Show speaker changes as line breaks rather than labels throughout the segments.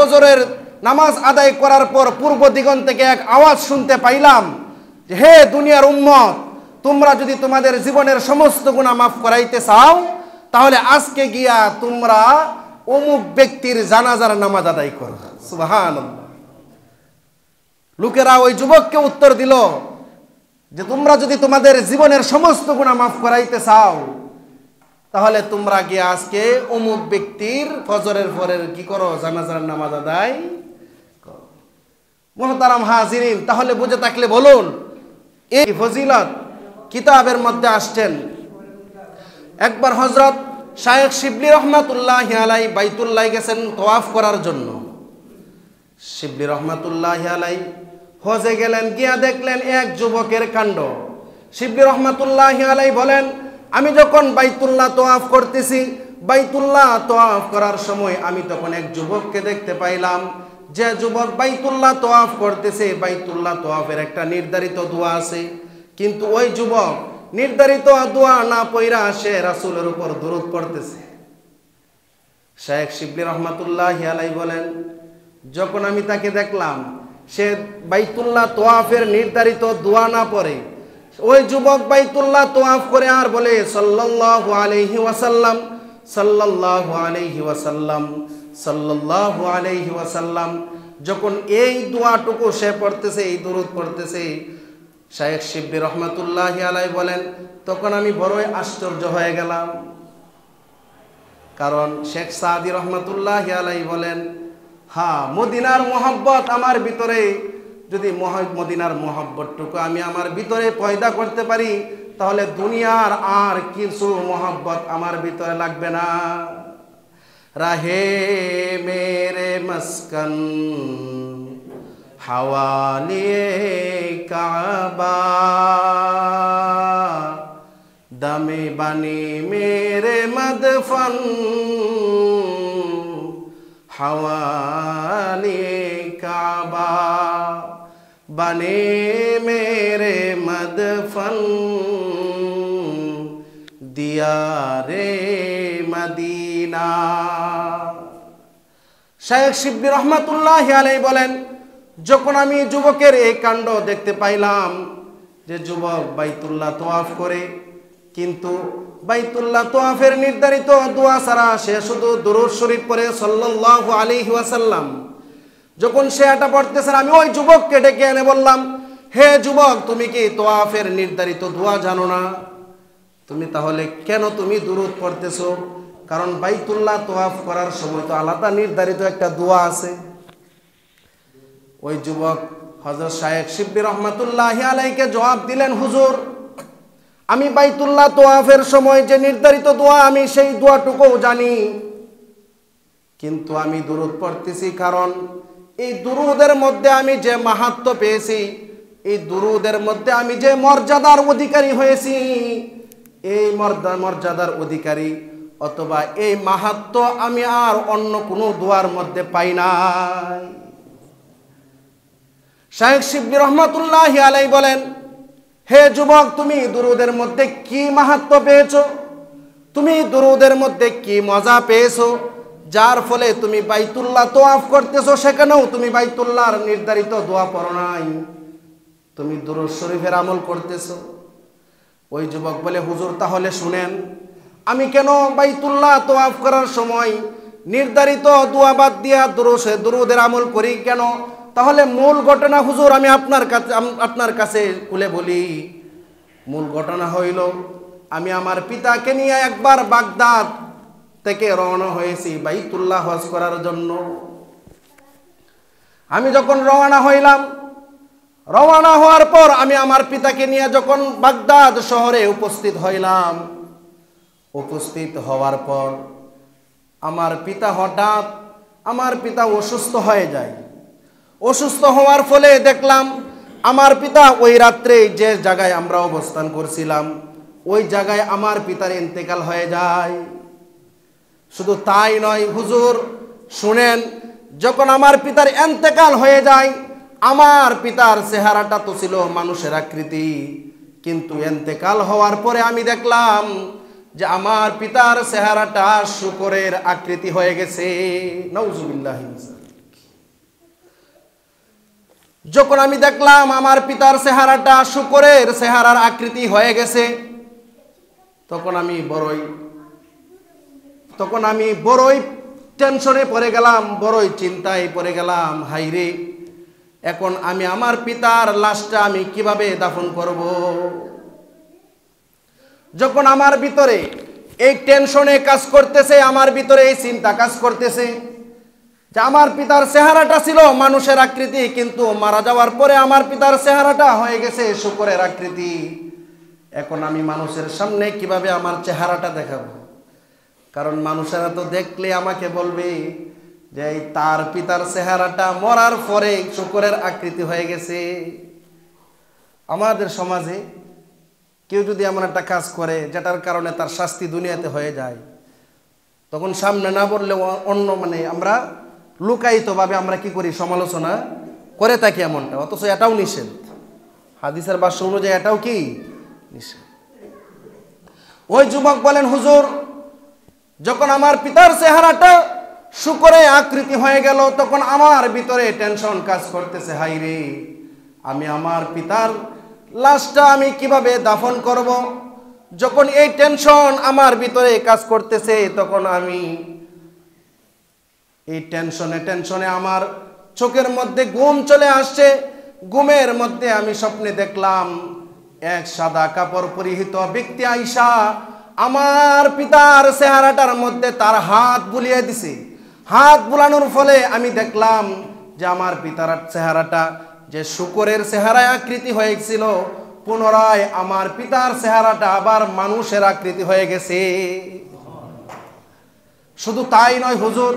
ফজরের নামাজ আদায় করার পর পূর্ব দিগন্ত থেকে এক আওয়াজ শুনতে পাইলাম যে, হে দুনিয়ার উম্মত, তোমরা যদি তোমাদের জীবনের সমস্ত গুনাহ মাফ করাইতে চাও তাহলে আজকে গিয়া তোমরা অমুক ব্যক্তির জানাজার নামাজ আদায় করো। সুবহানাল্লাহ। লোকেরা ওই যুবককে উত্তর দিল যে, তোমরা যদি তোমাদের জীবনের সমস্ত গুনাহ মাফ করাইতে চাও তাহলে তোমরা গিয়ে আজকে অমুক ব্যক্তির ফজরের পরের কি করো, জানাজার নামাজ আদায় করো। মুহতারাম হাজিরিন, তাহলে বুঝে থাকলে বলুন, এই ফজিলত কিতাবের মধ্যে আসছেন। একবার হযরত শায়েখ শিবলি রহমাতুল্লাহি আলাইহি বাইতুল্লাহ গেছেন তওয়াফ করার জন্য। শিবলি রহমাতুল্লাহি আলাইহি হজে গেলেন, গিয়া দেখলেন এক যুবকের কাণ্ড। শিবলি রহমাতুল্লাহি আলাইহি বলেন, আমি যখন বাইতুল্লাহ তওয়াফ করতেছি, বাইতুল্লাহ তওয়াফ করার সময় আমি তখন এক যুবককে দেখতে পাইলাম, যে যুবক বাইতুল্লাহ তওয়াফ করতেছে। বাইতুল্লাহ তওয়াফের একটা নির্ধারিত দোয়া আছে, কিন্তু ওই যুবক নির্ধারিত দোয়া না পড়া সে রাসূলের উপর দরুদ পড়তেছে। শায়েখ শিবলি রহমাতুল্লাহি আলাইহি বলেন, যখন আমি তাকে দেখলাম সে বাইতুল্লাহ তওয়াফের নির্ধারিত দোয়া না পড়ে, ওই যুবক বাইতুল্লাহ তওয়াফ করে আর বলে সাল্লাল্লাহু আলাইহি ওয়াসাল্লাম, সাল্লাল্লাহু আলাইহি ওয়াসাল্লাম, সাল্লাল্লাহু আলাইহি ওয়াসাল্লাম। যখন এই দোয়াটুকু সে পড়তেছে, এই দরুদ পড়তেছে, শায়েখ শিবলি রহমাতুল্লাহি আলাইহি বলেন, তখন আমি বড়ই আশ্চর্য হয়ে গেলাম। কারণ শেখ সাদি রহমাতুল্লাহি আলাইহি বলেন, হ্যাঁ, মদিনার মোহাব্বত আমার ভিতরে, যদি মদিনার মোহাব্বতটুকু আমি আমার ভিতরে পয়দা করতে পারি তাহলে দুনিয়ার আর কিছু মোহাব্বত আমার ভিতরে লাগবে না। রাহে মেরে মস্কন হাওয়ালিয়ে কাবা, দমে বানি মেরে মদফন হাওয়ালিয়ে কাবা, बने मेरे मदफन दियारे मदीना। শায়েখ শিবলি রহমাতুল্লাহি আলাইহি বলেন, যখন আমি যুবকের এই কাণ্ড দেখতে পাইলাম যে যুবক বাইতুল্লাহ তওয়াফ করে, কিন্তু বাইতুল্লাহ তওয়াফের নির্ধারিত দোয়া ছাড়া সে শুধু দুরূদ শরীফ পড়ে সাল্লাল্লাহু আলাইহি ওয়াসাল্লাম। যখন সে এটা পড়তেছেন, আমি ওই যুবককে ডেকে এনে বললাম, হে যুবক, তুমি কি তওয়াফের নির্ধারিত দোয়া জানো না? তুমি তাহলে কেন তুমি দুরূদ পড়তেছো? কারণ বাইতুল্লাহ তওয়াফ করার সময় তো আলাদা নির্ধারিত একটা দোয়া আছে। ওই যুবক হযরত শায়েখ শিবলি রহমাতুল্লাহি আলাইহিকে জবাব দিলেন, হুজুর, আমি বাইতুল্লাহ তওয়াফের সময় যে নির্ধারিত দোয়া আমি সেই দোয়াটুকুও জানি, কিন্তু আমি দুরূদ পড়তেছি কারণ এই দুরূদের মধ্যে আমি যে মাহাত্ম্য পেয়েছি, এই দুরূদের মধ্যে আমি যে মর্যাদার অধিকারী হয়েছি, এই মর্যাদার অধিকারী অথবা এই মাহাত্ম্য আমি আর অন্য কোনো দোয়ার মধ্যে পাই নাই। শায়েখ শিবলি রহমাতুল্লাহি আলাইহি বলেন, হে যুবক, তুমি দুরূদের মধ্যে কি মাহাত্ম্য পেয়েছো? তুমি দুরূদের মধ্যে কি মজা পেয়েছো, যার ফলে তুমি বাইতুল্লাহ তওয়াফ করতেছো, সেখানেও তুমি বাইতুল্লাহর নির্ধারিত দোয়া পড়ো নাই, তুমি দুরূদ শরীফের আমল করতেছো। ওই যুবক বলে, হুজুর, তাহলে শুনেন, আমি কেন বাইতুল্লাহ তওয়াফ করার সময় নির্ধারিত দোয়া বাদ দিয়া দুরূদের আমল করি কেন? তাহলে মূল ঘটনা হুজুর আমি আপনার কাছে খুলে বলি। মূল ঘটনা হইল, আমি আমার পিতাকে নিয়ে একবার বাগদাদ থেকে রওনা হয়েছি বাইতুল্লাহ হজ করার জন্য। আমি যখন রওনা হইলাম, রওনা হওয়ার পর আমি আমার পিতাকে নিয়ে যখন বাগদাদ শহরে উপস্থিত হইলাম, উপস্থিত হওয়ার পর আমার পিতা অসুস্থ হয়ে যায়। অসুস্থ হওয়ার ফলে দেখলাম আমার পিতা ওই রাত্রে যে জায়গায় আমরা অবস্থান করছিলাম ওই জায়গায় আমার পিতার ইন্তেকাল হয়ে যায়। শুধু তাই নয় হুজুর, শুনেন, যখন আমার পিতার ইন্তেকাল হয়ে যায়, আমার পিতার চেহারাটা তো ছিল মানুষের আকৃতি, কিন্তু ইন্তেকাল হওয়ার পরে আমি দেখলাম যে আমার পিতার চেহারাটা শূকরের আকৃতি হয়ে গেছে। নাউজুবিল্লাহ। যখন আমি দেখলাম আমার পিতার চেহারাটা শূকরের চেহারার আকৃতি হয়ে গেছে, তখন আমি বড়ই টেনশনে পড়ে গেলাম, বড়ই চিন্তায় পড়ে গেলাম। হাইরে, এখন আমি আমার পিতার লাশটা আমি কিভাবে দাফন করব? যখন আমার ভিতরে এই টেনশনে কাজ করতেছে, আমার ভিতরে এই চিন্তা কাজ করতেছে যে আমার পিতার চেহারাটা ছিল মানুষের আকৃতি, কিন্তু মারা যাওয়ার পরে আমার পিতার চেহারাটা হয়ে গেছে শূকরের আকৃতি। এখন আমি মানুষের সামনে কিভাবে আমার চেহারাটা দেখাবো? কারণ মানুষেরা তো দেখলে আমাকে বলবে যে তার পিতার চেহারাটা মরার পরে শূকরের আকৃতি হয়ে গেছে। আমাদের সমাজে কেউ যদি এমন একটা কাজ করে যেটার কারণে তার শাস্তি দুনিয়াতে হয়ে যায়, তখন সামনে না বললে অন্য আমরা লুকায়িতভাবে আমরা কি করি, সমালোচনা করে থাকি এমনটা। অথচ এটাও নিষেধ, হাদিসের ভাষ্য অনুযায়ী এটাও কি নিষেধ। ওই যুবক বলেন, হুজুর, যখন আমার পিতার চেহারাটা শূকরে আকৃতি হয়ে গেল, তখন আমার ভিতরে টেনশন কাজ করতেছে। হাইরে, আমি আমার পিতার লাশটা আমি কিভাবে দাফন করব? যখন এই টেনশন আমার ভিতরে কাজ করতেছে, তখন আমি এই টেনশনে আমার চোখের মধ্যে ঘুম চলে আসছে। ঘুমের মধ্যে আমি স্বপ্নে দেখলাম এক সাদা কাপড় পরিহিত ব্যক্তি আইসা আমার পিতার চেহারাটার মধ্যে তার হাত বুলিয়ে দিছে। হাত বুলানোর ফলে আমি দেখলাম যে আমার পিতার চেহারাটা যে শূকরের চেহারায় আকৃতি হয়েছিল, পুনরায় আমার পিতার চেহারাটা আবার মানুষের আকৃতি হয়ে গেছে। শুধু তাই নয় হুজুর,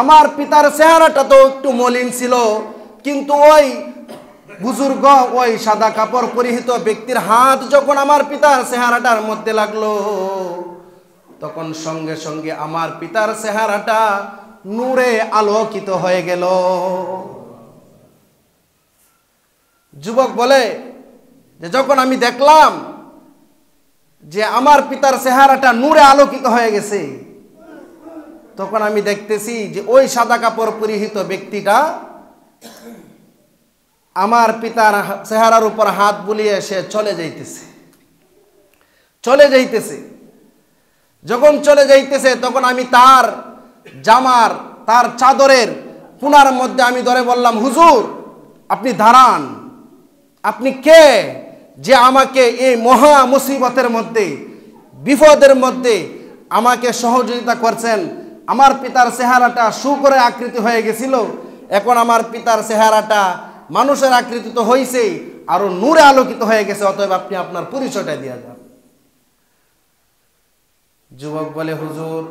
আমার পিতার চেহারাটা তো একটু মলিন ছিল, কিন্তু ওই বুজুর্গ ওই সাদা কাপড় পরিহিত ব্যক্তির হাত যখন আমার পিতার চেহারাটার মধ্যে লাগলো, তখন সঙ্গে সঙ্গে আমার পিতার চেহারাটা নূরে আলোকিত হয়ে গেল। যুবক বলে যে যখন আমি দেখলাম যে আমার পিতার চেহারাটা নূরে আলোকিত হয়ে গেছে, তখন আমি দেখতেছি যে ওই সাদা কাপড় পরিহিত ব্যক্তিটা আমার পিতার চেহারার উপর হাত বুলিয়ে সে চলে যাইতেছে। যখন চলে যাইতেছে, তখন আমি তার তার চাদরের পুনার মধ্যে আমি ধরে বললাম, হুজুর, আপনি দাঁড়ান, আপনি কে যে আমাকে এই মহা মুসিবতের মধ্যে, বিপদের মধ্যে আমাকে সহযোগিতা করছেন? আমার পিতার চেহারাটা শূকরে আকৃতি হয়ে গেছিল, এখন আমার পিতার চেহারাটা মানুষের আকৃতি তো হয়েছে, আরো নূরে আলোকিত হয়ে গেছে, অতএব আপনি আপনার পরিচয়টা দিয়ে যান। যুবক বলে, হুজুর,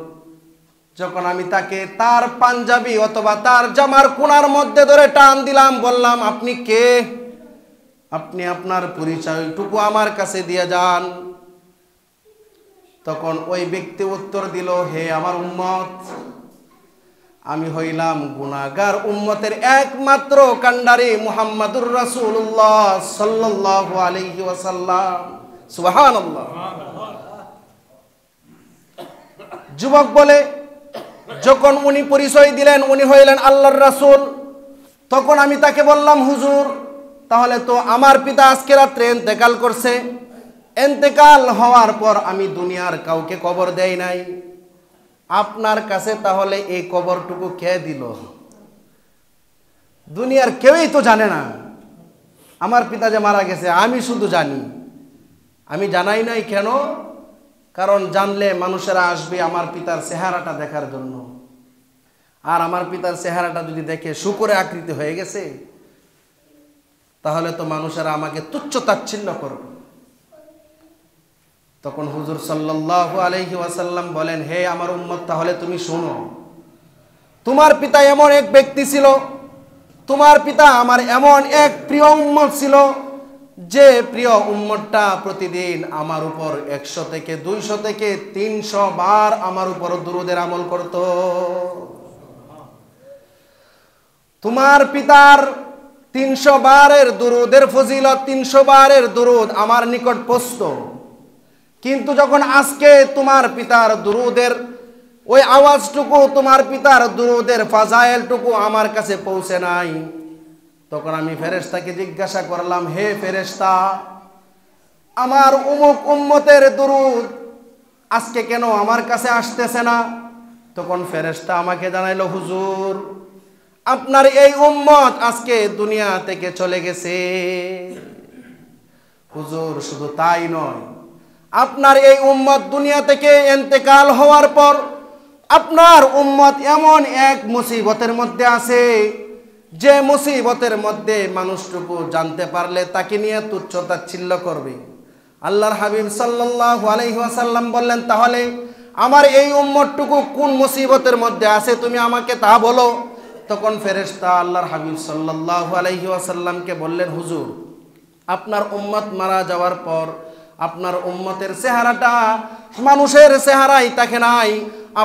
যখন আমি তাকে তার পাঞ্জাবি অথবা তার জামার কোণার মধ্যে ধরে টান দিলাম, বললাম, আপনি কে? আপনি আপনার পরিচয়টুকু আমার কাছে দিয়ে যান। তখন ওই ব্যক্তি উত্তর দিল, হে আমার উম্মত, আমি হইলাম গুনাহগার উম্মতের একমাত্র কান্ডারি মুহাম্মাদুর রাসূলুল্লাহ সাল্লাল্লাহু আলাইহি ওয়াসাল্লাম। সুবহানাল্লাহ। যুবক বলে, যখন উনি পরিচয় দিলেন উনি হইলেন আল্লাহর রাসূল, তখন আমি তাকে বললাম, হুজুর, তাহলে তো আমার পিতা আজকে রাত্রে ইন্তেকাল করছে, ইন্তেকাল হওয়ার পর আমি দুনিয়ার কাউকে কবর দেই নাই, আপনার কাছে তাহলে এই কবরটুকু কে দিল? দুনিয়ার কেউই তো জানে না আমার পিতা যে মারা গেছে, আমি শুধু জানি। আমি জানাই নাই কেন? কারণ জানলে মানুষেরা আসবে আমার পিতার চেহারাটা দেখার জন্য, আর আমার পিতার চেহারাটা যদি দেখে শূকরে আকৃতি হয়ে গেছে, তাহলে তো মানুষেরা আমাকে তুচ্ছ তাচ্ছিল্য করবে। তখন হুজুর সাল্লাল্লাহু আলাইহি ওয়াসাল্লাম বলেন, হে আমার উম্মত, তাহলে তুমি শোনো, তোমার পিতা এমন এক ব্যক্তি ছিল, তোমার পিতা আমার এমন এক প্রিয় উম্মত ছিল, যে প্রিয় উম্মতটা প্রতিদিন আমার উপর 100 থেকে 200 থেকে 300 বার আমার উপর দুরূদের আমল করত। তোমার পিতার 300 বারের দুরূদের ফজিলত, 300 বারের দুরূদ আমার নিকট পৌঁছত, কিন্তু যখন আজকে তোমার পিতার দুরূদের ওই আওয়াজটুকু, তোমার পিতার দুরূদের ফাজাইলটুকু আমার কাছে পৌঁছে নাই, তখন আমি ফেরেশতাকে জিজ্ঞাসা করলাম, হে ফেরেশতা, আমার উমুক উম্মতের দুরূদ আজকে কেন আমার কাছে আসতেছে না? তখন ফেরেশতা আমাকে জানাইলো, হুজুর, আপনার এই উম্মত আজকে দুনিয়া থেকে চলে গেছে। হুজুর, শুধু তাই নয়, আপনার এই উম্মত দুনিয়া থেকে ইন্তেকাল হওয়ার পর আপনার উম্মত এমন এক মুসিবতের মধ্যে আছে, যে মুসিবতের মধ্যে মানুষটুকু জানতে পারলে তাকে নিয়ে তুচ্ছ-তাচ্ছিল্য করবে। আল্লাহর হাবিব সাল্লাল্লাহু আলাইহি ওয়াসাল্লাম বললেন, তাহলে আমার এই উম্মতটুকু কোন মুসিবতের মধ্যে আছে তুমি আমাকে তা বলো। তখন ফেরেশতা আল্লাহর হাবিব সাল্লাল্লাহু আলাইহি ওয়াসাল্লামকে বললেন, হুজুর, আপনার উম্মত মারা যাওয়ার পর আপনার উম্মতের চেহারাটা মানুষের চেহারাই থাকে নাই,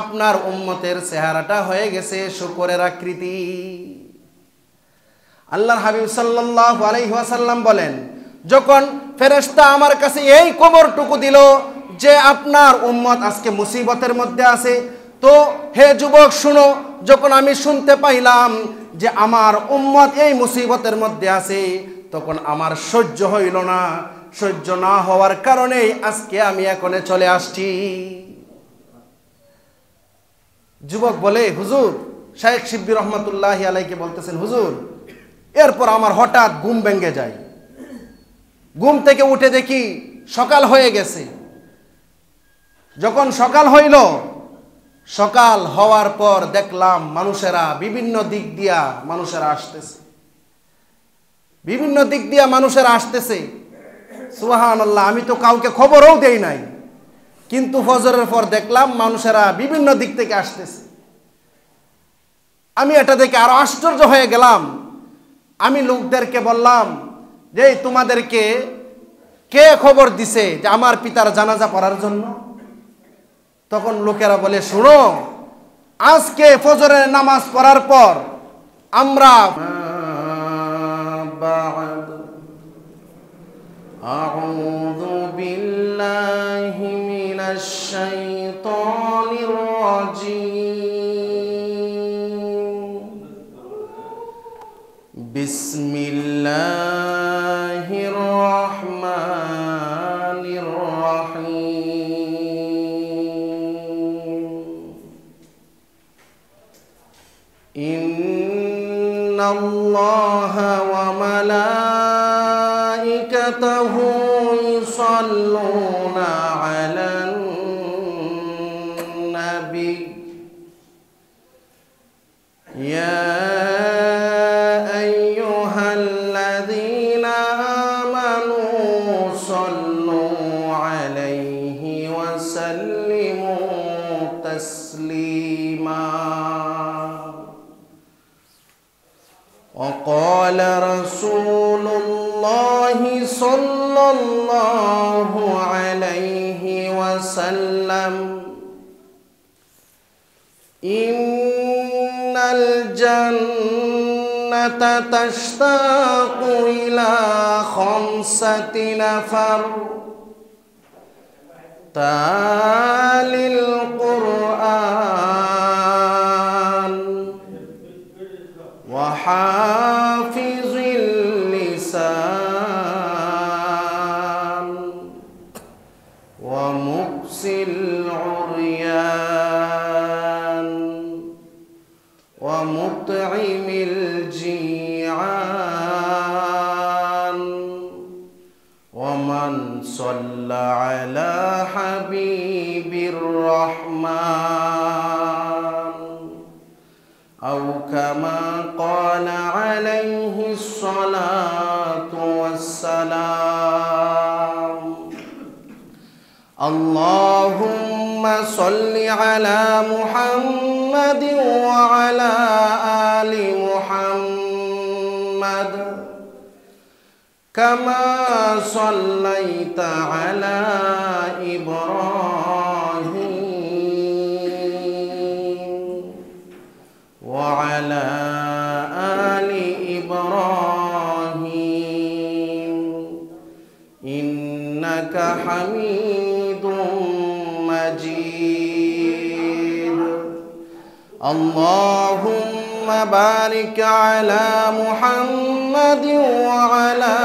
আপনার উম্মতের চেহারাটা হয়ে গেছে শূকরের আকৃতি। আল্লাহর হাবিব সাল্লাল্লাহু আলাইহি ওয়াসাল্লাম বলেন, যখন ফেরেশতা আমার কাছে এই খবরটুকু দিল যে আপনার উম্মত আজকে মুসিবতের মধ্যে আছে, তো হে যুবক শুনো, যখন আমি শুনতে পাইলাম যে আমার উম্মত এই মুসিবতের মধ্যে আছে, তখন আমার সহ্য হইল না। সহ্য না হওয়ার কারণে আজকে আমি এখানে চলে আসছি। যুবক বলে, হুজুর, শাইখ শিবলি রহমাতুল্লাহি আলাইহি বলতেছেন, হুজুর, এরপর আমার হঠাৎ ঘুম ভেঙে যায়। ঘুম থেকে উঠে দেখি সকাল হয়ে গেছে। যখন সকাল হইল, সকাল হওয়ার পর দেখলাম মানুষেরা বিভিন্ন দিক দিয়া আসতেছে, বিভিন্ন দিক দিয়া মানুষেরা আসতেছে। সুবহানাল্লাহ, আমি তো কাউকে খবরও দেই নাই, কিন্তু ফজরের পর দেখলাম মানুষেরা বিভিন্ন দিক থেকে আসতেছে। আমি এটা দেখে আরো আশ্চর্য হয়ে গেলাম। আমি লোকদেরকে বললাম যে, তোমাদেরকে কে খবর দিছে যে আমার পিতার জানাজা পড়ার জন্য? তখন লোকেরা বলে, শুনো, আজকে ফজরের নামাজ পড়ার পর আমরা আউযু বিল্লাহি মিনাশ শাইতানির রাজীম, বিসমিল্লাহির রহমানির রহিম, ইন্নাল্লাহা ওয়া মালাইকাতাহু ইউসাল্লুনা আলান নাবী, ইয়া আইয়ুহাল্লাযীনা আমানু সাল্লু আলাইহি ওয়া সাল্লিমু তাসলিমা। وقال رسول الله صلى الله عليه وسلم، إن الجنة تشتاق إلى 5 نفر تالي القرآن وحافظ اللسان ومقسي العريان ومطعم الجيعان ومن صلى على حبيب الرحمن، أو كما قال عليه الصلاة والسلام. اللهم صل على محمد وعلى آل محمد كما صليت على إبراهيم وعلى آل إبراهيم إنك حميد مجيد. اللهم بارك على محمد وعلى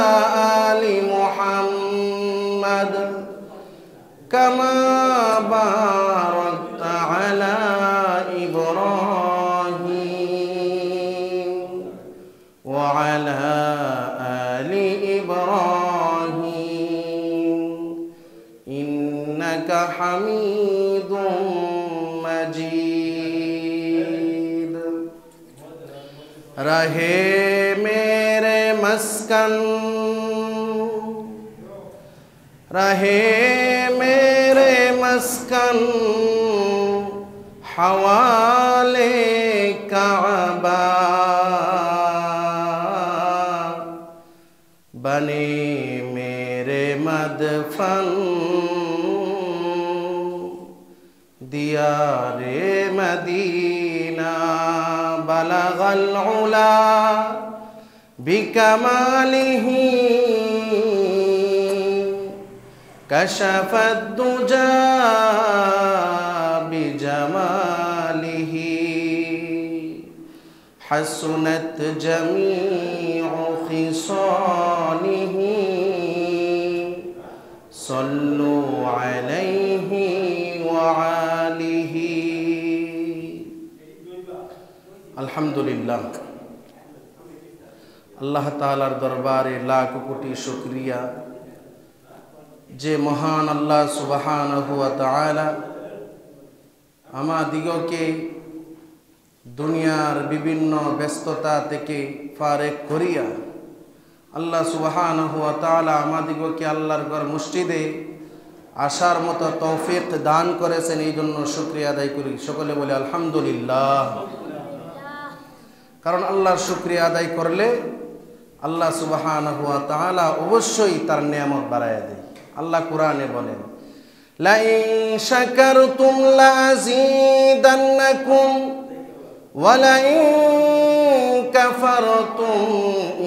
آل محمد كما باركت على إبراهيم وعلى آل إبراهيم إنك حميد مجيد रहे मेरे मस्कन रहे मेरे मस्कन हवाले काबा बने मेरे मदफन दियारे मदीना बलगल उला बिकमालिही कशफत दुजा बिजमालिही हसनत जमीउ खिसालिही सल्लु अलैहि व आलिही अल्हम्दुलिल्लाह। अल्लाह ताआलार दरबारे लाख कोटी शुक्रिया जे महान अल्लाह सुबहानहु व ताआला आमादिगके दुनियार विभिन्न व्यस्तता थेके फारेक करिया अल्लाह सुबहानहु व ताआला आमादिगके आल्लाहर घर मस्जिदे आसार मतो तौफिक दान करेছেন এই জন্য শুকরিয়া আদায় করি। সকলে বলে আলহামদুলিল্লাহ। কারণ আল্লাহর শুকরিয়া আদায় করলে আল্লাহ সুবহানাহু ওয়া তাআলা অবশ্যই তার নিয়ামত বাড়ায় দেয়। আল্লাহ কোরআনে বলেন লা ইন শাকারতুম লাযীদান্নাকুম ওয়া লা ইন কাফারতুম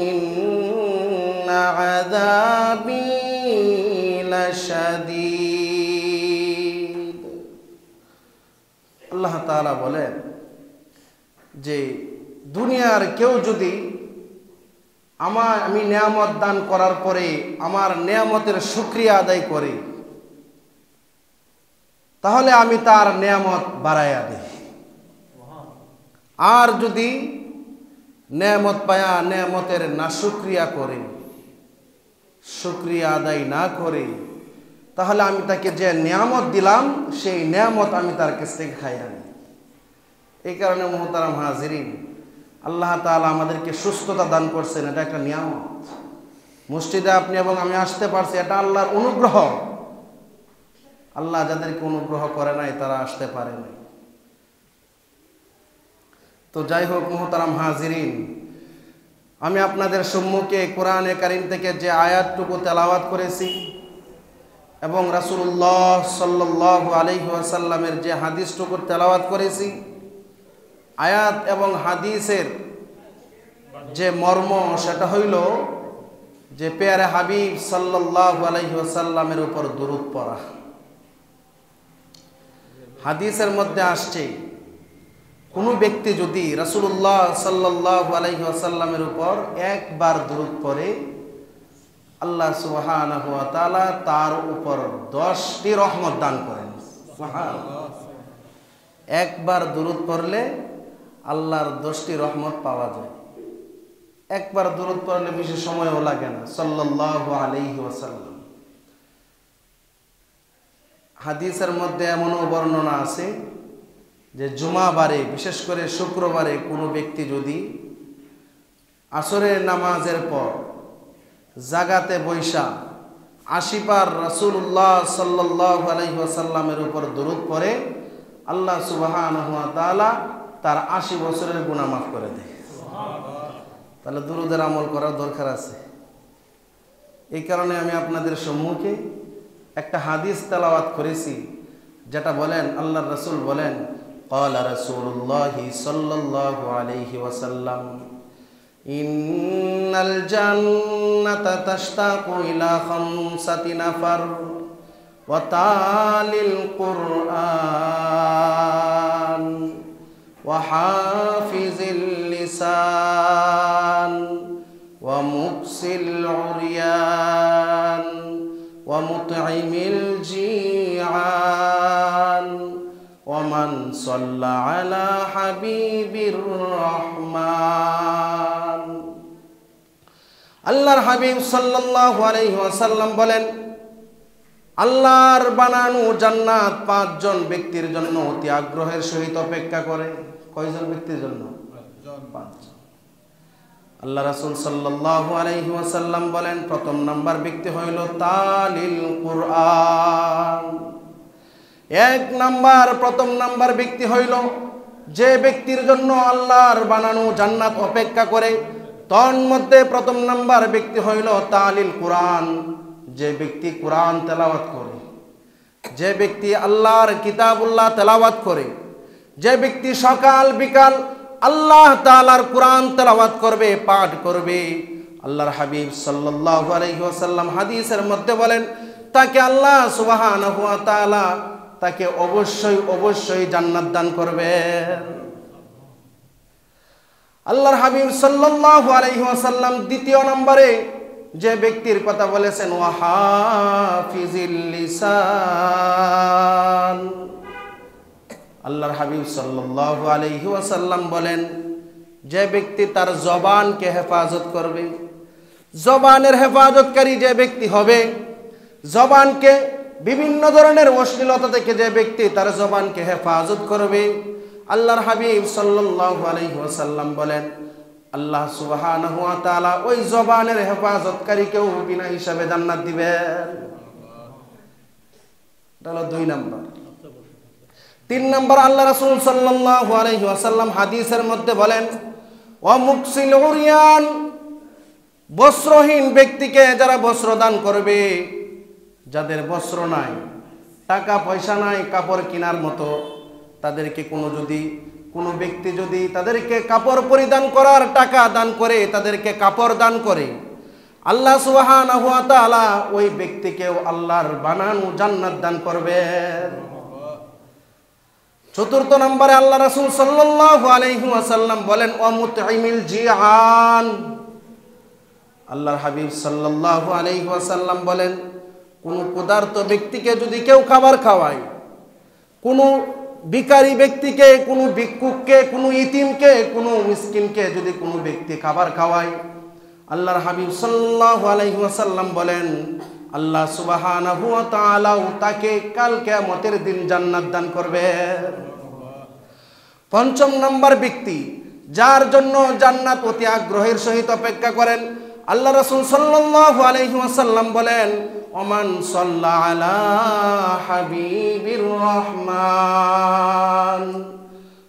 ইন্না আযাবি লাশাদীদ। আল্লাহ তাআলা বলেন যে দুনিয়ার কেউ যদি আমি নিয়ামত দান করার পরে আমার নিয়ামতের শুকরিয়া আদায় করে তাহলে আমি তার নিয়ামত বাড়াইয়া দেই। আর যদি নিয়ামত পায়া নিয়ামতের নাশুকরিয়া করে শুকরিয়া আদায় না করে তাহলে আমি তাকে যে নিয়ামত দিলাম সেই নিয়ামত আমি তার কাছ থেকে খাইয়া নিই। এই কারণে মুহতারাম হাজিরিন আল্লাহ তাআলা আমাদেরকে সুস্থতা দান করছেন, এটা একটা নিয়ামত। মসজিদে আপনি এবং আমি আসতে পারছি, এটা আল্লাহর অনুগ্রহ। আল্লাহ যাদেরকে অনুগ্রহ করে নাই তারা আসতে পারে নাই। তো যাই হোক মুহতারাম হাজিরিন, আমি আপনাদের সম্মুখে কোরআনে কারীম থেকে যে আয়াতটুকু তেলাওয়াত করেছি এবং রাসূলুল্লাহ সাল্লাল্লাহু আলাইহি ওয়াসাল্লামের যে হাদিসটুকু তেলাওয়াত করেছি, আয়াত এবং হাদিসের যে মর্ম সেটা হইল যে পেয়ারে হাবিব সাল্লাল্লাহু আলাইহি ওয়াসাল্লামের উপর দুরূদ পড়া। হাদিসের মধ্যে আসছে কোনো ব্যক্তি যদি রাসূলুল্লাহ সাল্লাল্লাহু আলাইহি ওয়াসাল্লামের উপর একবার দুরূদ পড়ে আল্লাহ সুবহানাহু ওয়া তাআলা তার উপর 10টি রহমত দান করেন। সুবহানাল্লাহ। একবার দুরূদ পড়লে আল্লাহর 10টি রহমত পাওয়া যায়। একবার দুরূদ পড়লে বেশি সময়ও লাগে না। সাল্লাল্লাহু আলাইহি ওয়াসাল্লাম। হাদিসের মধ্যে এমনও বর্ণনা আছে যে জুমাবারে বিশেষ করে শুক্রবারে কোনো ব্যক্তি যদি আসরের নামাজের পর জাগাতে বৈশা 80 বার রাসূলুল্লাহ সাল্লাল্লাহু আলাইহি ওয়াসাল্লামের উপর দুরূদ পড়ে আল্লাহ সুবহানাহু ওয়া তাআলা তার 80 বছরের গুনাহ মাফ করে দেয়। তাহলে দুরূদের আমল করার দরকার আছে। এই কারণে আমি আপনাদের সম্মুখে একটা হাদিস তেলাওয়াত করেছি যেটা বলেন আল্লাহর রাসূল বলেন ক্বালা রাসূলুল্লাহি সাল্লাল্লাহু আলাইহি ওয়াসাল্লাম ইন্নাল জান্নাতা তাশতাকু ইলা খামসাতি নাফার ওয়া তালিল কুরআন ওয়া হাফিজিল اللسان ومكسي العريان ومطعم الجيعان ومن صلى على حبيب الرحمن আল্লাহর হাবিব সাল্লাল্লাহু আলাইহি ওয়াসাল্লাম বলেন, আল্লাহর বানানো জান্নাত 5 জন ব্যক্তির জন্য অতি আগ্রহের সহিত অপেক্ষা করে। কয়জন ব্যক্তির জন্য? 5 জন। আল্লাহ রাসূল সাল্লাল্লাহু আলাইহি ওয়াসাল্লাম বলেন, প্রথম নাম্বার ব্যক্তি হইল তালিল কুরআন। প্রথম নাম্বার ব্যক্তি হইল যে ব্যক্তির জন্য আল্লাহর বানানো জান্নাত অপেক্ষা করে। তন্মধ্যে প্রথম নাম্বার ব্যক্তি হইল তালিল কুরআন, যে ব্যক্তি কোরআন তেলাওয়াত করে, যে ব্যক্তি আল্লাহর কিতাবুল্লাহ তেলাওয়াত করে, যে ব্যক্তি সকাল বিকাল আল্লাহ তাআলার কোরআন তেলাওয়াত করবে, পাঠ করবে। আল্লাহর হাবিব সাল্লাল্লাহু আলাইহি ওয়াসাল্লাম হাদিসের মধ্যে বলেন, তাকে আল্লাহ সুবহানাহু ওয়া তাআলা তাকে অবশ্যই অবশ্যই জান্নাত দান করবেন। আল্লাহর হাবিব সাল্লাল্লাহু আলাইহি ওয়াসাল্লাম দ্বিতীয় নম্বরে যে ব্যক্তির কথা বলেছেন, ওয়াহাফিজিল লিসান। আল্লাহর হাবিব সাল্লাল্লাহু আলাইহি ওয়াসাল্লাম বলেন, যে ব্যক্তি তার জবানকে হেফাজত করবে, জবানের হেফাজতকারী যে ব্যক্তি হবে, জবানকে বিভিন্ন ধরনের অশ্লীলতা থেকে যে ব্যক্তি তার জবানকে হেফাজত করবে, আল্লাহর হাবিব সাল্লাল্লাহু আলাইহি ওয়াসাল্লাম বলেন, আল্লাহ সুবহানাহু ওয়া তাআলা ওই জবানের হেফাজতকারীকেও বিনা হিসাবে জান্নাত দিবেন। এটা হলো 2 নাম্বার। 3 নাম্বার, আল্লাহ রাসূল সাল্লাল্লাহু আলাইহি ওয়াসাল্লাম হাদিসের মধ্যে বলেন, ওয়া মুকসিল উরিয়ান, বস্ত্রহীন ব্যক্তিকে যারা বস্ত্র দান করবে, যাদের বস্ত্র নাই, টাকা পয়সা নাই কাপড় কেনার মতো, তাদেরকে কোনো ব্যক্তি যদি তাদেরকে কাপড় পরিধান করার টাকা দান করে, তাদেরকে কাপড় দান করে, আল্লাহ সুবহানাহু ওয়া তাআলা ওই ব্যক্তিকেও আল্লাহর বানানো জান্নাত দান করবেন। 4 নম্বরে আল্লাহ রাসূল সাল্লাল্লাহু আলাইহি ওয়াসাল্লাম বলেন, ওয়া মুতঈমিল জিআন। আল্লাহর হাবিব সাল্লাল্লাহু আলাইহি ওয়াসাল্লাম বলেন, কোন ক্ষুধার্ত ব্যক্তিকে যদি কেউ খাবার খাওয়ায়, কোন ভিখারি ব্যক্তিকে, কোনো ভিক্ষুককে, কোনো ইতিমকে, কোনো মিসকিনকে যদি কোনো ব্যক্তি খাবার খাওয়ায়, আল্লাহর হাবিব সাল্লাল্লাহু আলাইহি ওয়াসাল্লাম বলেন, আল্লাহ সুবহানাহু ওয়া তাআলা তাকে কাল কিয়ামতের দিন জান্নাত দান করবেন। 5 নম্বর ব্যক্তি যার জন্য জান্নাত অতি আগ্রহের সহিত অপেক্ষা করেন, আল্লাহ রাসূল সাল্লাল্লাহু আলাইহি ওয়াসাল্লাম বলেন, ওমান সাল্লা আলা হাবিবির রহমান।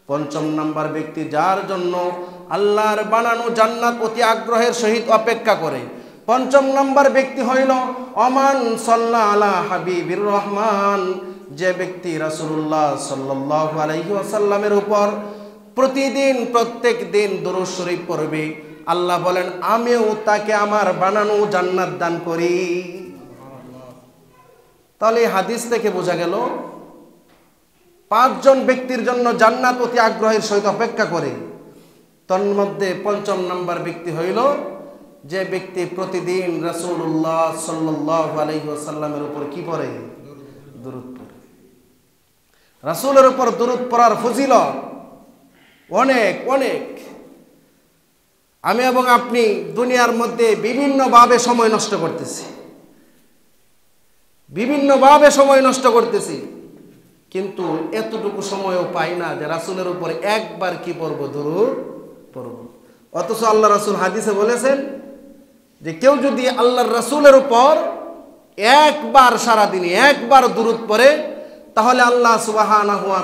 5 নম্বর ব্যক্তি যার জন্য আল্লাহর বানানো জান্নাত অতি আগ্রহের সহিত অপেক্ষা করে। 5 নম্বর ব্যক্তি হইল ওমান সাল্লা আলা হাবিবির রহমান, যে ব্যক্তি রাসূলুল্লাহ সাল্লাল্লাহু আলাইহি ওয়াসাল্লামের উপর প্রতিদিন প্রত্যেক দিন দুরূদ শরীফ পড়বে, আল্লাহ বলেন আমিও তাকে আমার বানানো জান্নাত দান করি। তাহলে এই হাদিস থেকে বোঝা গেল 5 জন ব্যক্তির জন্য জান্নাত অতি আগ্রহের সহিত অপেক্ষা করে। তন্মধ্যে 5 নম্বর ব্যক্তি হইল যে ব্যক্তি প্রতিদিন রাসূলুল্লাহ সাল্লাল্লাহু আলাইহি ওয়াসাল্লামের উপর কি পড়ে? দুরূদ পড়ে। রাসূলের উপর দুরূদ পড়ার ফজিলত অনেক অনেক। আমি এবং আপনি দুনিয়ার মধ্যে বিভিন্নভাবে সময় নষ্ট করতেছি, কিন্তু এতটুকু সময়ও পাই না যে রাসূলের উপর একবার কি পড়ব? দুরূদ পড়ব। অথচ আল্লাহ রাসূল হাদিসে বলেছেন যে কেউ যদি আল্লাহর রাসূলের উপর একবার সারাদিনে একবার দুরূদ পড়ে, তাহলে আল্লাহ সুবহানাহু ওয়া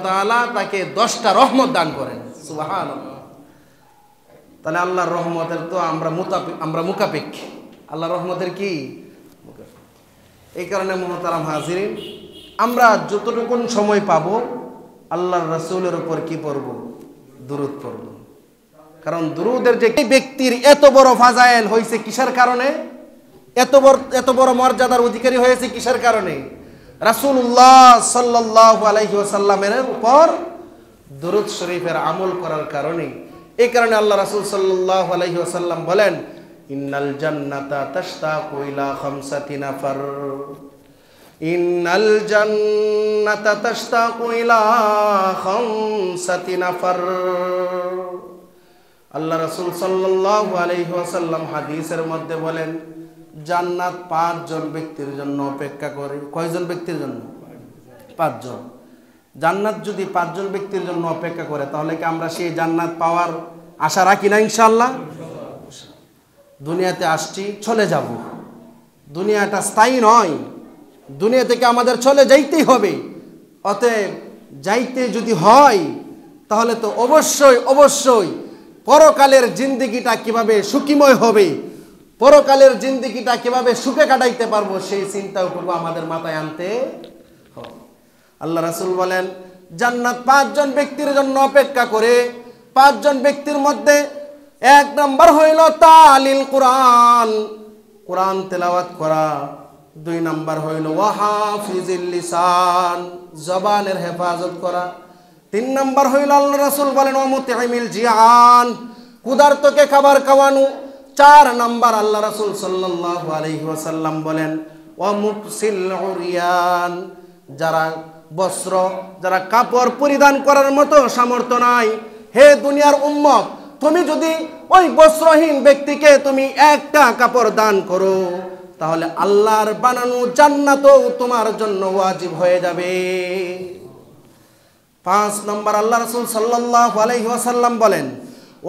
তাআলা তাকে 10টা রহমত দান করেন। সুবহানাল্লাহ। তাহলে আল্লাহর রহমতের তো আমরা মুখাপেক্ষী। আল্লাহর রহমতের কি? এই কারণে মুহতারাম হাজিরিন, আমরা যতটুকু সময় পাবো আল্লাহর রাসূলের উপর কি পড়ব? দুরূদ পড়ব। কারণ দুরূদের যে ব্যক্তির এত বড় ফাজাইল হয়েছে কিসের কারণে? এত বড় মর্যাদার অধিকারী হয়েছে কিসের কারণে? রাসূলুল্লাহ সাল্লাল্লাহু আলাইহি ওয়াসাল্লামের উপর দুরূদ শরীফের আমল করার কারণে। এই কারণে আল্লাহ রাসূল সাল্লাল্লাহু আলাইহি ওয়াসাল্লাম বলেন, ইন্নাল জান্নাতা তাশতাকু ইলা খামসাতি নাফার, ইন্নাল জান্নাতা তাশতাকু ইলা খামসাতি নাফার। আল্লাহ রাসূল সাল্লাল্লাহু আলাইহি ওয়াসাল্লাম হাদিসের মধ্যে বলেন, জান্নাত 5 জন ব্যক্তির জন্য অপেক্ষা করে। কয়জন ব্যক্তির জন্য? 5 জন। জান্নাত যদি 5 জন ব্যক্তির জন্য অপেক্ষা করে, তাহলে কি আমরা সেই জান্নাত পাওয়ার আশা রাখি না? ইনশাআল্লাহ। দুনিয়াতে আসছি, চলে যাব। দুনিয়াটা স্থায়ী নয়, দুনিয়া থেকে আমাদের চলে যাইতেই হবে। অতএব যাইতে যদি হয়, তাহলে তো অবশ্যই অবশ্যই পরকালের জিন্দেগিটা কিভাবে সুখীময় হবে, পরকালের জিন্দেগিটা কিভাবে সুখে কাটাইতে পারবো, সেই চিন্তাটুকু আমাদের মাথায় আনতে হবে। আল্লাহ রাসূল বলেন, জান্নাত 5 জন ব্যক্তির জন্য অপেক্ষা করে। 5 জন ব্যক্তির মধ্যে 1 নম্বর হইল তালিল কোরআন, কোরআন তেলাওয়াত করা। 2 নম্বর হইল ওয়াহাফিজিল লিসান, জবানের হেফাজত করা। 3 নম্বর হইল আল্লাহ রাসূল বলেন ওয়ামুতিমিল জিয়ান, ক্ষুধার্তকে খাবার খাওয়ানো। 4 নম্বর আল্লাহ রাসূল সাল্লাল্লাহু আলাইহি ওয়াসাল্লাম বলেন ওয়ামুকসিল উরিয়ান, যারা বস্ত্র, যারা কাপড় পরিধান করার মতো সামর্থ্য নাই। হে দুনিয়ার উম্মত, তুমি যদি ওই বস্ত্রহীন ব্যক্তিকে তুমি একটা কাপড় দান করো, তাহলে আল্লাহর বানানো জান্নাতও তোমার জন্য ওয়াজিব হয়ে যাবে। 5 নম্বর আল্লাহ রাসূল সাল্লাল্লাহু আলাইহি ওয়াসাল্লাম বলেন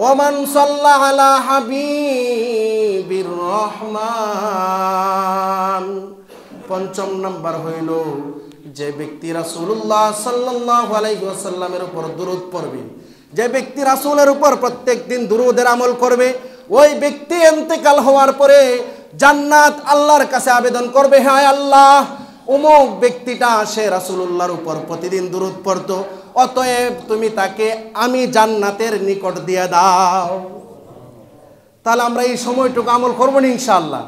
ওমান সাল্লা আলা হাবিবির রহমান। 5 নম্বর হইল যে ব্যক্তি রাসূলুল্লাহ সাল্লাল্লাহু আলাইহি ওয়াসাল্লামের উপর দুরূদ পড়বে, যে ব্যক্তি রাসূলের উপর প্রত্যেকদিন দুরূদের আমল করবে, ওই ব্যক্তি ইন্তেকাল হওয়ার পরে জান্নাত আল্লাহর কাছে আবেদন করবে, হ্যাঁ আল্লাহ, অমুক ব্যক্তিটা সে রাসূলুল্লাহর উপর প্রতিদিন দুরূদ পড়তো, অতএব তুমি তাকে আমি জান্নাতের নিকট দিয়ে দাও। তাহলে আমরা এই সময়টুকু আমল করবো না ইনশাআল্লাহ?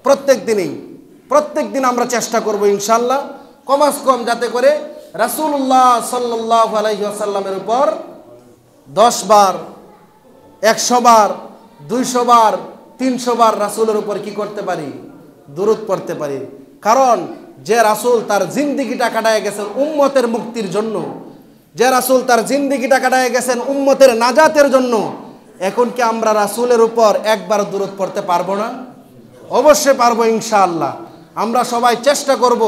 প্রত্যেক দিন আমরা চেষ্টা করবো ইনশাআল্লাহ, কমাস কম যাতে করে রাসূলুল্লাহ সাল্লাল্লাহু আলাইহি ওয়াসাল্লামের উপর 10 বার, 100 বার, 200 বার, 300 বার রাসূলের উপর কি করতে পারি? দুরূদ পড়তে পারি। কারণ যে রাসূল তার জিন্দেগিটা কাটায় গেছেন উম্মতের মুক্তির জন্য, যে রাসূল তার জিন্দেগিটা কাটায় গেছেন উম্মতের নাজাতের জন্য, এখন কি আমরা রাসূলের উপর একবার দুরূদ পড়তে পারবো না? অবশ্যই পারবো ইনশাআল্লাহ। আমরা সবাই চেষ্টা করব,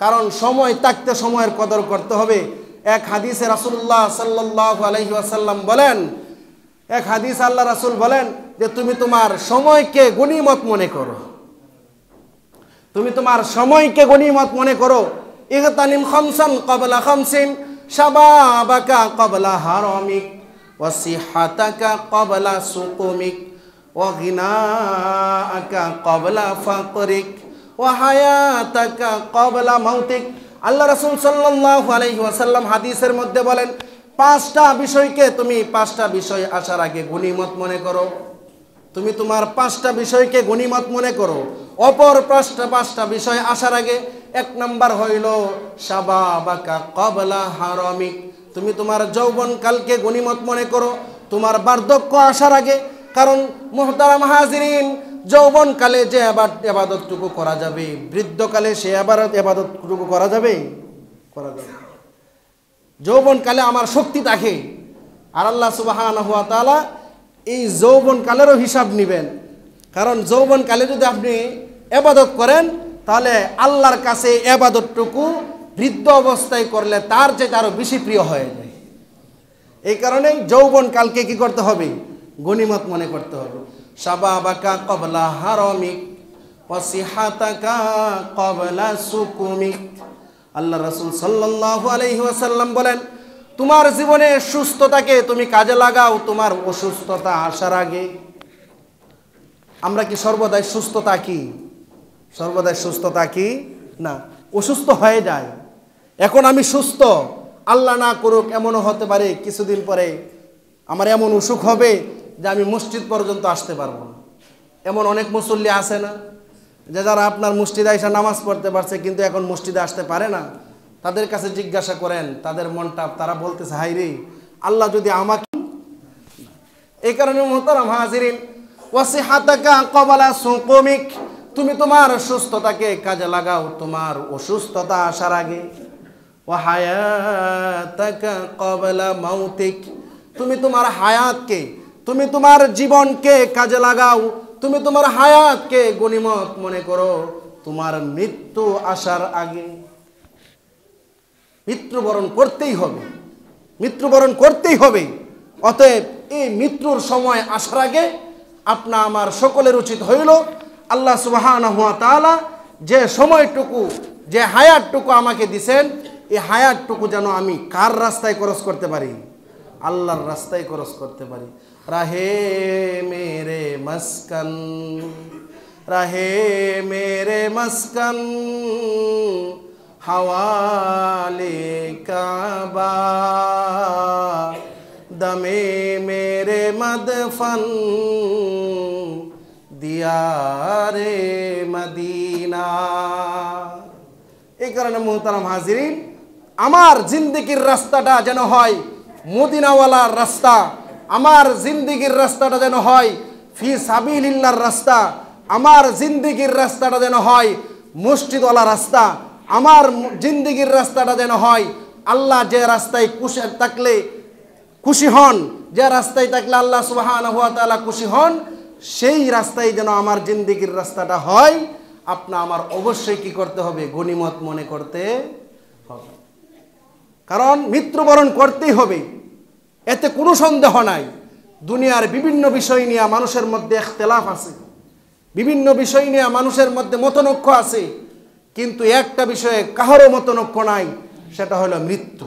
কারণ সময় থাকতে সময়ের কদর করতে হবে। এক হাদিসে রাসূলুল্লাহ সাল্লাল্লাহু আলাইহি ওয়াসাল্লাম বলেন, এক হাদিস আল্লাহ রাসূল বলেন যে তুমি তোমার সময়কে গনিমত মনে করো, তুমি তোমার সময়কে গনিমত মনে করো। ইগতানিম খামসান ক্বাবলা খামসিন, শাবাবাকা ক্বাবলা হারামিক, ওয়া সিহাতাকা ক্বাবলা সুকুমিক, ওয়া গিনাআকা ক্বাবলা ফাকরিক, ওয়া হায়াতাকা ক্বাবলা মাউতিক। আল্লাহ রাসূল সাল্লাল্লাহু আলাইহি ওয়াসাল্লাম হাদিসের মধ্যে বলেন 5টা বিষয়কে তুমি 5টা বিষয় আসার আগে গনিমত মনে করো। তুমি তোমার 5টা বিষয়কে গনিমত মনে করো, অপর 5টা বিষয় আসার আগে। 1 নম্বর হইল শাবাবাকা ক্বাবলা হারামিক, তুমি তোমার যৌবনকালকে গনিমত মনে করো তোমার বার্ধক্য আসার আগে। কারণ মুহতারাম হাজিরিন, যৌবনকালে যে ইবাদতটুকু করা যাবে, বৃদ্ধকালে সে ইবাদতটুকু করা যাবে? করা যাবে। যৌবনকালে আমার শক্তি থাকে, আর আল্লাহ সুবহানাহু ওয়া তাআলা এই যৌবনকালেরও হিসাব নেবেন। কারণ যৌবনকালে যদি আপনি ইবাদত করেন, তাহলে আল্লাহর কাছে ইবাদতটুকু বৃদ্ধ অবস্থায় করলে তার চেয়ে আরো বেশি প্রিয় হয়ে যায়। এই কারণেই যৌবনকালকে কি করতে হবে? গনিমত মনে করতে হবে। শাবাবাকা ক্বাবলা হারামিক, ওয়া সিহাতাকা ক্বাবলা সুকুমিক। আল্লাহ রাসূল সাল্লাল্লাহু আলাইহি ওয়াসাল্লাম বলেন তোমার জীবনে সুস্থতাকে তুমি কাজে লাগাও তোমার অসুস্থতা আসার আগে। আমরা কি সর্বদাই সুস্থতা কি? সর্বদাই সুস্থতা কি না, অসুস্থ হয়ে যায়। এখন আমি সুস্থ, আল্লাহ না করুক এমনও হতে পারে কিছুদিন পরে আমার এমন অসুখ হবে যে আমি মসজিদ পর্যন্ত আসতে পারবো না। এমন অনেক মুসল্লি আছে না, যে যারা আপনার মসজিদে এসে নামাজ পড়তে পারছে কিন্তু এখন মসজিদে আসতে পারে না। তাদের কাছে জিজ্ঞাসা করেন, তাদের মনটা, তারা বলতেছে হাই রে, আল্লাহ যদি আমাকে, এই কারণে মুহতারাম হাজিরিন, ওয়াসিহাতাকা ক্বাবলা সুকুমিক, তুমি তোমার সুস্থতাকে কাজে লাগাও তোমার অসুস্থতা আসার আগে। ওয়া হায়াতাকা ক্বাবলা মাউতিক, তুমি তোমার হায়াতকে, তুমি তোমার জীবনকে কাজে লাগাও, তুমি তোমার হায়াতকে গনিমত মনে করো তোমার মৃত্যু আসার আগে। মৃত্যুবরণ করতেই হবে, মৃত্যুবরণ করতেই হবে। অতএব এই মৃত্যুর সময় আসার আগে আপনা আমার সকলের উচিত হইল আল্লাহ সুবহানাহু ওয়া তাআলা যে সময়টুকু, যে হায়াতটুকু আমাকে দিছেন, এই হায়াতটুকু যেন আমি কার রাস্তায় খরচ করতে পারি? আল্লাহর রাস্তায় খরচ করতে পারি। রাহে মেরে মাসকান, রাহে মেরে মাসকান হাওয়ালে কাবা, দমে মেরে মদফন দিয়ারে মদিনা। এই কারণে মুহতারাম হাজিরিন, আমার জিন্দেগির রাস্তাটা যেন হয় মদিনাওয়ালার রাস্তা, আমার জিন্দেগির রাস্তাটা যেন হয় ফি সাবিলিল্লাহর রাস্তা, আমার জিন্দেগির রাস্তাটা যেন হয় মসজিদওয়ালা রাস্তা, আমার জিন্দেগির রাস্তাটা যেন হয় আল্লাহ যে রাস্তায় খুশি থাকলে খুশি হন, যে রাস্তায় থাকলে আল্লাহ সুবহানাহু ওয়া তাআলা খুশি হন, সেই রাস্তায় যেন আমার জিন্দেগির রাস্তাটা হয়। আপনা আমার অবশ্যই কি করতে হবে? গনিমত মনে করতে হবে, কারণ মৃত্যুবরণ করতেই হবে, এতে কোনো সন্দেহ নাই। দুনিয়ার বিভিন্ন বিষয় নিয়ে মানুষের মধ্যে ইখতিলাফ আছে, বিভিন্ন বিষয় নিয়ে মানুষের মধ্যে মতনৈক্য আছে, কিন্তু একটা বিষয়ে কারো মতনৈক্য নাই, সেটা হলো মৃত্যু।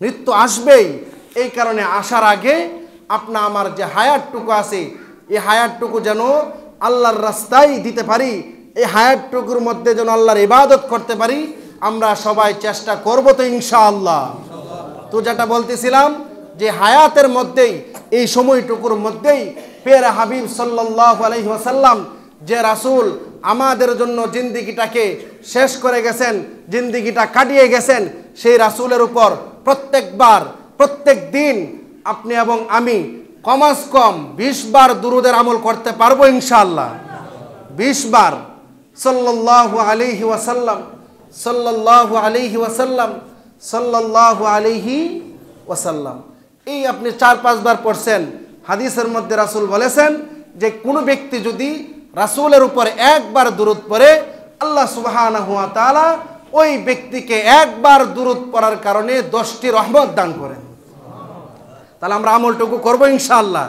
মৃত্যু আসবেই। এই কারণে আসার আগে আপনা আমার যে হায়াতটুকু আছে, এই হায়াতটুকু যেন আল্লাহর রাস্তায় দিতে পারি, এই হায়াতটুকুর মধ্যে যেন আল্লাহর ইবাদত করতে পারি। আমরা সবাই চেষ্টা করব তো ইনশাআল্লাহ। তো যেটা বলতেছিলাম যে হায়াতের মধ্যেই, এই সময়টুকুর মধ্যেই পেয়ারা হাবিব সাল্লাল্লাহু আলাইহি ওয়াসাল্লাম যে রাসূল আমাদের জন্য জিন্দেগিটাকে শেষ করে গেছেন, জিন্দেগিটা কাটিয়ে গেছেন, সেই রাসূলের উপর প্রত্যেকবার, প্রত্যেক দিন আপনি এবং আমি কমাস কম 20 বার দুরুদের আমল করতে পারবো ইনশাআল্লাহ। 20 বার সাল্লাল্লাহু আলাইহি ওয়াসাল্লাম, সাল্লাল্লাহু আলাইহি ওয়াসাল্লাম, সাল্লাল্লাহু আলাইহি ওয়াসাল্লাম। এই আপনি 4-5 বার পড়ছেন। হাদিসের মধ্যে রাসূল বলেছেন যে কোনো ব্যক্তি যদি রাসূলের উপর একবার দুরূদ পড়ে, আল্লাহ সুবহানাহু ওয়া তাআলা ওই ব্যক্তিকে একবার দুরূদ পড়ার কারণে 10টি রহমত দান করেন। তাহলে আমরা আমলটুকু করবো ইনশাআল্লাহ।